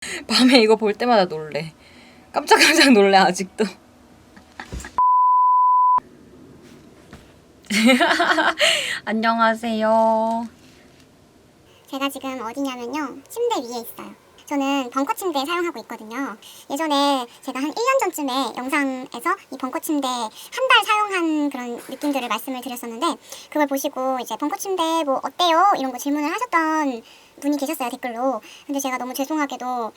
밤에 이거 볼 때마다 놀래. 깜짝깜짝 놀래 아직도. 안녕하세요. 제가 지금 어디냐면요. 침대 위에 있어요. 저는 벙커 침대 사용하고 있거든요. 예전에 제가 한 1년 전쯤에 영상에서 이 벙커 침대 한 달 사용한 그런 느낌들을 말씀을 드렸었는데, 그걸 보시고 이제 벙커 침대 뭐 어때요? 이런 거 질문을 하셨던 분이 계셨어요, 댓글로. 근데 제가 너무 죄송하게도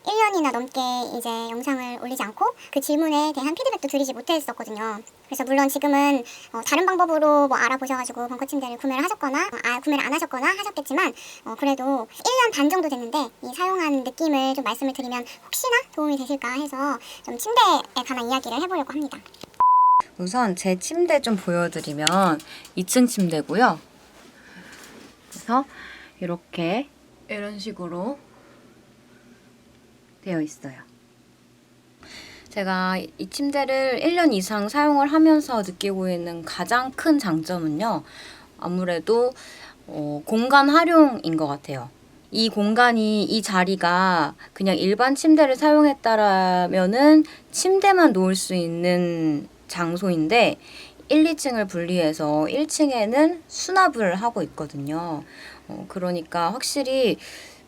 1년이나 넘게 이제 영상을 올리지 않고 그 질문에 대한 피드백도 드리지 못했었거든요. 그래서 물론 지금은 다른 방법으로 뭐 알아보셔가지고 벙커 침대를 구매를 하셨거나 구매를 안 하셨거나 하셨겠지만, 그래도 1년 반 정도 됐는데 이 사용한 느낌을 좀 말씀을 드리면 혹시나 도움이 되실까 해서 좀 침대에 관한 이야기를 해보려고 합니다. 우선 제 침대 좀 보여드리면 2층 침대고요. 그래서 이렇게 이런 식으로 되어 있어요. 제가 이 침대를 1년 이상 사용을 하면서 느끼고 있는 가장 큰 장점은요. 아무래도 공간 활용인 것 같아요. 이 공간이, 이 자리가 그냥 일반 침대를 사용했다라면은 침대만 놓을 수 있는 장소인데 1, 2층을 분리해서 1층에는 수납을 하고 있거든요. 그러니까 확실히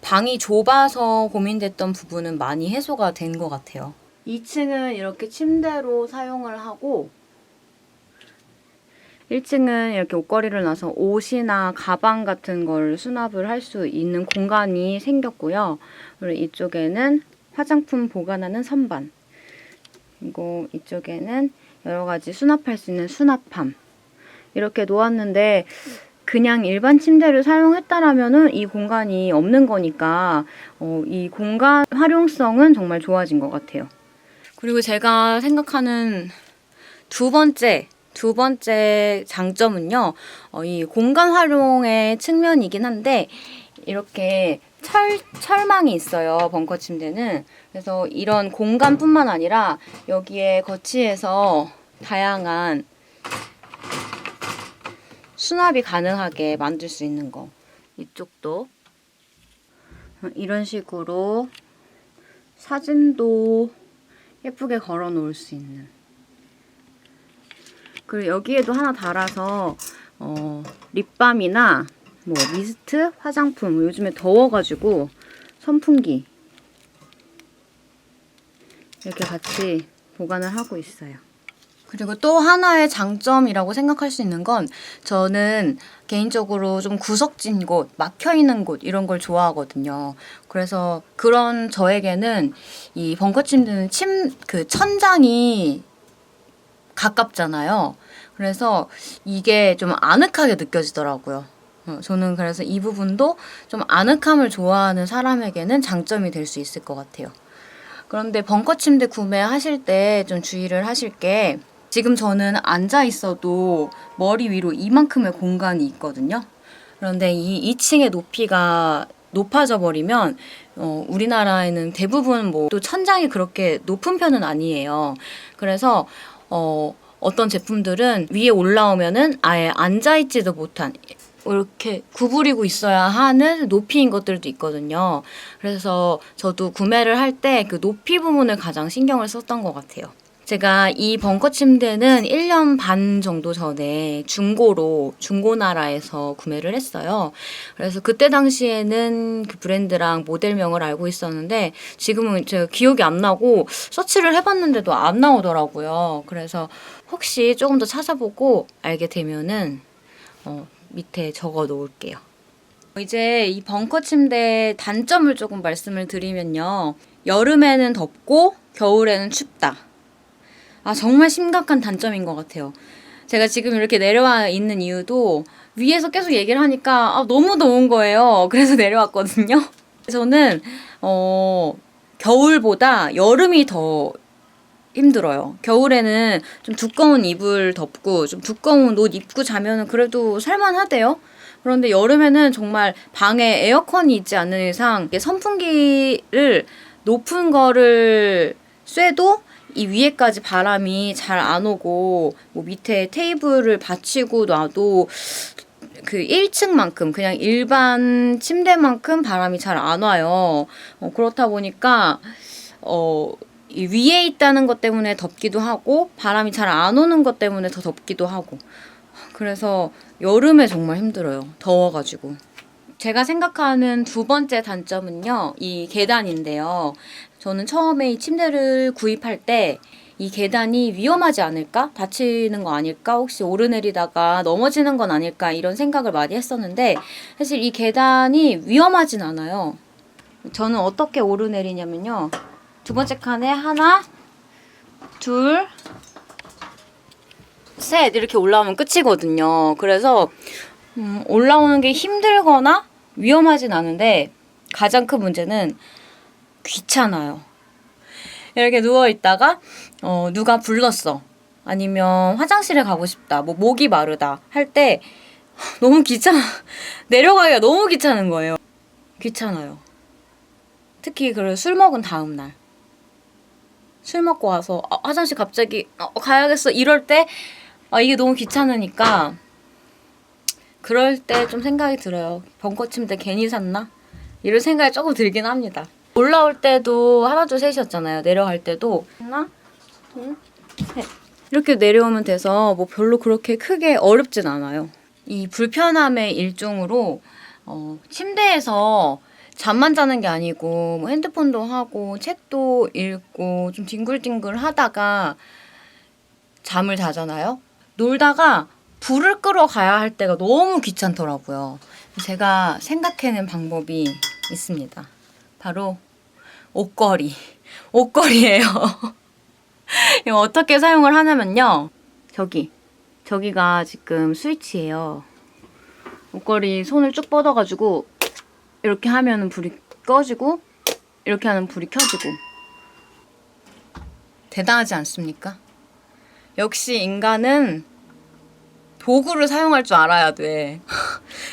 방이 좁아서 고민됐던 부분은 많이 해소가 된 것 같아요. 2층은 이렇게 침대로 사용을 하고 1층은 이렇게 옷걸이를 놔서 옷이나 가방 같은 걸 수납을 할 수 있는 공간이 생겼고요. 그리고 이쪽에는 화장품 보관하는 선반, 그리고 이쪽에는 여러 가지 수납할 수 있는 수납함 이렇게 놓았는데, 그냥 일반 침대를 사용했다라면은 이 공간이 없는 거니까 이 공간 활용성은 정말 좋아진 것 같아요. 그리고 제가 생각하는 두 번째 장점은요, 이 공간 활용의 측면이긴 한데, 이렇게 철망이 있어요, 벙커 침대는. 그래서 이런 공간뿐만 아니라 여기에 거치해서 다양한 수납이 가능하게 만들 수 있는 거. 이쪽도 이런 식으로 사진도 예쁘게 걸어 놓을 수 있는. 그리고 여기에도 하나 달아서 립밤이나 뭐 미스트, 화장품, 요즘에 더워가지고 선풍기 이렇게 같이 보관을 하고 있어요. 그리고 또 하나의 장점이라고 생각할 수 있는 건, 저는 개인적으로 좀 구석진 곳, 막혀있는 곳 이런 걸 좋아하거든요. 그래서 그런 저에게는 이 벙커 침대는 그 천장이 가깝잖아요. 그래서 이게 좀 아늑하게 느껴지더라고요. 저는 그래서 이 부분도 좀 아늑함을 좋아하는 사람에게는 장점이 될 수 있을 것 같아요. 그런데 벙커 침대 구매하실 때 좀 주의를 하실 게, 지금 저는 앉아 있어도 머리 위로 이만큼의 공간이 있거든요. 그런데 이 2층의 높이가 높아져 버리면 우리나라에는 대부분 뭐 또 천장이 그렇게 높은 편은 아니에요. 그래서 어떤 제품들은 위에 올라오면은 아예 앉아있지도 못한, 이렇게 구부리고 있어야 하는 높이인 것들도 있거든요. 그래서 저도 구매를 할 때 그 높이 부분을 가장 신경을 썼던 것 같아요. 제가 이 벙커 침대는 1년 반 정도 전에 중고나라에서 구매를 했어요. 그래서 그때 당시에는 그 브랜드랑 모델명을 알고 있었는데, 지금은 제가 기억이 안 나고 서치를 해봤는데도 안 나오더라고요. 그래서 혹시 조금 더 찾아보고 알게 되면은 밑에 적어 놓을게요. 이제 이 벙커 침대 단점을 조금 말씀을 드리면요. 여름에는 덥고 겨울에는 춥다. 정말 심각한 단점인 것 같아요. 제가 지금 이렇게 내려와 있는 이유도 위에서 계속 얘기를 하니까 너무 더운 거예요. 그래서 내려왔거든요. 저는 겨울보다 여름이 더 힘들어요. 겨울에는 좀 두꺼운 이불 덮고 좀 두꺼운 옷 입고 자면은 그래도 살만하대요. 그런데 여름에는 정말 방에 에어컨이 있지 않는 이상 선풍기를 높은 거를 쐬도 이 위에까지 바람이 잘 안 오고, 뭐 밑에 테이블을 받치고 놔도 그 1층만큼 그냥 일반 침대만큼 바람이 잘 안 와요. 그렇다 보니까 이 위에 있다는 것 때문에 덥기도 하고 바람이 잘 안 오는 것 때문에 더 덥기도 하고 그래서 여름에 정말 힘들어요. 더워가지고. 제가 생각하는 두 번째 단점은요. 이 계단인데요. 저는 처음에 이 침대를 구입할 때 이 계단이 위험하지 않을까? 다치는 거 아닐까? 혹시 오르내리다가 넘어지는 건 아닐까? 이런 생각을 많이 했었는데 사실 이 계단이 위험하진 않아요. 저는 어떻게 오르내리냐면요. 두 번째 칸에 하나, 둘, 셋 이렇게 올라오면 끝이거든요. 그래서 올라오는 게 힘들거나 위험하진 않은데 가장 큰 문제는 귀찮아요. 이렇게 누워있다가 누가 불렀어. 아니면 화장실에 가고 싶다. 뭐 목이 마르다 할 때 너무 귀찮아. 내려가기가 너무 귀찮은 거예요. 귀찮아요. 특히 술 먹은 다음 날. 술 먹고 와서 화장실 갑자기 가야겠어 이럴 때 이게 너무 귀찮으니까 그럴 때 좀 생각이 들어요. 벙커 침대 괜히 샀나? 이런 생각이 조금 들긴 합니다. 올라올 때도 하나 둘 셋이었잖아요. 내려갈 때도 하나 둘 셋 이렇게 내려오면 돼서 뭐 별로 그렇게 크게 어렵진 않아요. 이 불편함의 일종으로 침대에서 잠만 자는 게 아니고 뭐 핸드폰도 하고 책도 읽고 좀 뒹굴뒹굴 하다가 잠을 자잖아요. 놀다가 불을 끄러 가야 할 때가 너무 귀찮더라고요. 제가 생각해낸 방법이 있습니다. 바로 옷걸이예요. 이거 어떻게 사용을 하냐면요. 저기가 지금 스위치예요. 옷걸이 손을 쭉 뻗어가지고 이렇게 하면 불이 꺼지고 이렇게 하면 불이 켜지고. 대단하지 않습니까? 역시 인간은 도구를 사용할 줄 알아야 돼.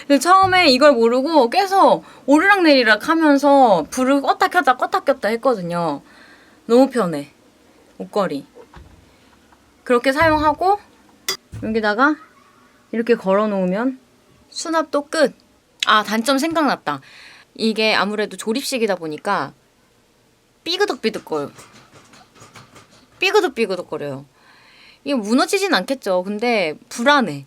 근데 처음에 이걸 모르고 계속 오르락내리락 하면서 불을 껐다 켰다 했거든요. 너무 편해. 옷걸이. 그렇게 사용하고 여기다가 이렇게 걸어 놓으면 수납도 끝. 단점 생각났다. 이게 아무래도 조립식이다 보니까 삐그덕삐그덕거려요. 삐그덕삐그덕거려요. 이게 무너지진 않겠죠. 근데 불안해.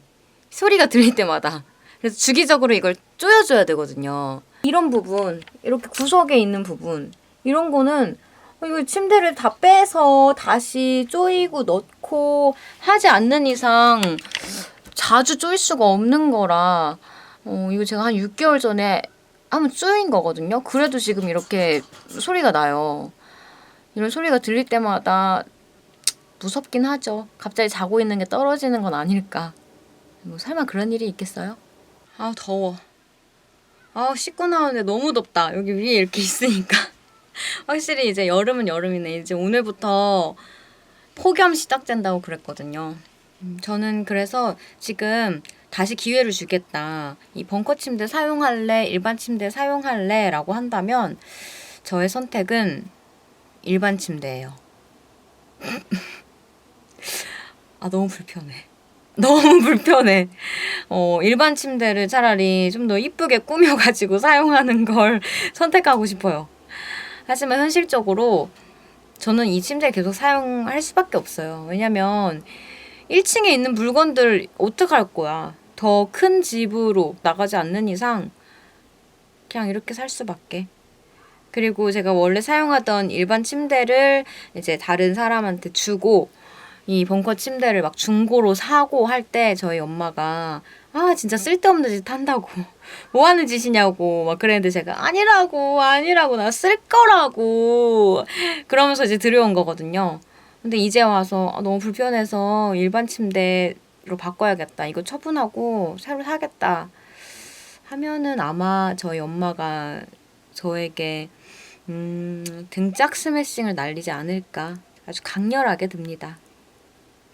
소리가 들릴 때마다. 그래서 주기적으로 이걸 조여줘야 되거든요. 이런 부분, 이렇게 구석에 있는 부분, 이런 거는 이거 침대를 다 빼서 다시 조이고 넣고 하지 않는 이상 자주 조일 수가 없는 거라 이거 제가 한 6개월 전에 한번 조인 거거든요. 그래도 지금 이렇게 소리가 나요. 이런 소리가 들릴 때마다 무섭긴 하죠. 갑자기 자고 있는 게 떨어지는 건 아닐까. 뭐 설마 그런 일이 있겠어요? 더워. 씻고 나오는데 너무 덥다. 여기 위에 이렇게 있으니까. 확실히 이제 여름은 여름이네. 이제 오늘부터 폭염 시작된다고 그랬거든요. 저는 그래서 지금 다시 기회를 주겠다. 이 벙커 침대 사용할래? 일반 침대 사용할래? 라고 한다면 저의 선택은 일반 침대예요. 너무 불편해. 너무 불편해. 일반 침대를 차라리 좀 더 이쁘게 꾸며가지고 사용하는 걸 선택하고 싶어요. 하지만 현실적으로 저는 이 침대를 계속 사용할 수밖에 없어요. 왜냐면 1층에 있는 물건들 어떡할 거야. 더 큰 집으로 나가지 않는 이상 그냥 이렇게 살 수밖에. 그리고 제가 원래 사용하던 일반 침대를 이제 다른 사람한테 주고 이 벙커 침대를 막 중고로 사고 할 때 저희 엄마가 진짜 쓸데없는 짓 한다고 뭐 하는 짓이냐고 막 그랬는데 제가 아니라고 나 쓸 거라고 그러면서 이제 들여온 거거든요. 근데 이제 와서 너무 불편해서 일반 침대로 바꿔야겠다. 이거 처분하고 새로 사겠다 하면은 아마 저희 엄마가 저에게 등짝 스매싱을 날리지 않을까 아주 강렬하게 듭니다.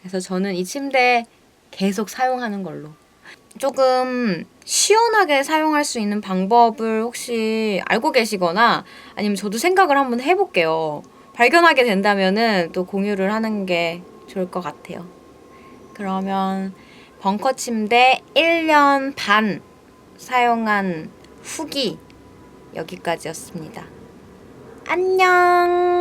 그래서 저는 이 침대 계속 사용하는 걸로. 조금 시원하게 사용할 수 있는 방법을 혹시 알고 계시거나 아니면 저도 생각을 한번 해볼게요. 발견하게 된다면은 또 공유를 하는 게 좋을 것 같아요. 그러면 벙커 침대 1년 반 사용한 후기 여기까지였습니다. 안녕.